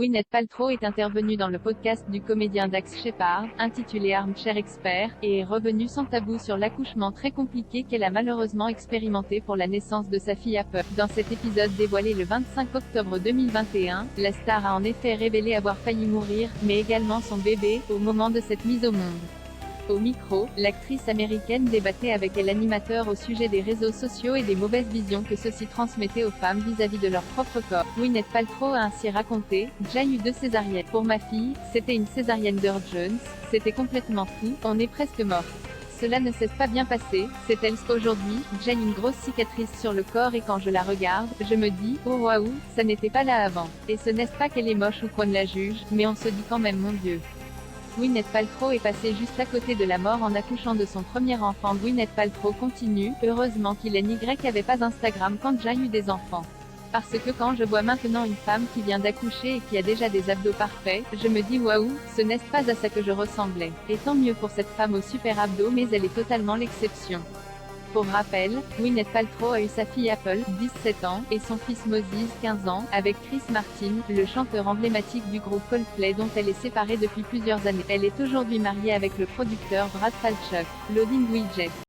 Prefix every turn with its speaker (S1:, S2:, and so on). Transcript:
S1: Gwyneth Paltrow est intervenue dans le podcast du comédien Dax Shepard, intitulé Armchair Expert, et est revenue sans tabou sur l'accouchement très compliqué qu'elle a malheureusement expérimenté pour la naissance de sa fille Apple. Dans cet épisode dévoilé le 25 octobre 2021, la star a en effet révélé avoir failli mourir, mais également son bébé, au moment de cette mise au monde. Au micro, l'actrice américaine débattait avec l'animateur au sujet des réseaux sociaux et des mauvaises visions que ceux-ci transmettaient aux femmes vis-à-vis de leur propre corps. Gwyneth Paltrow a ainsi raconté: « J'ai eu 2 césariennes. Pour ma fille, c'était une césarienne d'urgence, c'était complètement fou, on est presque mort. Cela ne s'est pas bien passé, c'est elle. Aujourd'hui, j'ai une grosse cicatrice sur le corps et quand je la regarde, je me dis, oh waouh, ça n'était pas là avant. Et ce n'est pas qu'elle est moche ou qu'on la juge, mais on se dit quand même mon Dieu. » Gwyneth Paltrow est passée juste à côté de la mort en accouchant de son premier enfant. Gwyneth Paltrow continue: « Heureusement qu'il n'y avait pas Instagram quand j'ai eu des enfants. Parce que quand je vois maintenant une femme qui vient d'accoucher et qui a déjà des abdos parfaits, je me dis waouh, ce n'est pas à ça que je ressemblais. Et tant mieux pour cette femme aux super abdos, mais elle est totalement l'exception. » Pour rappel, Gwyneth Paltrow a eu sa fille Apple, 17 ans, et son fils Moses, 15 ans, avec Chris Martin, le chanteur emblématique du groupe Coldplay dont elle est séparée depuis plusieurs années. Elle est aujourd'hui mariée avec le producteur Brad Falchuk. Loading Widget.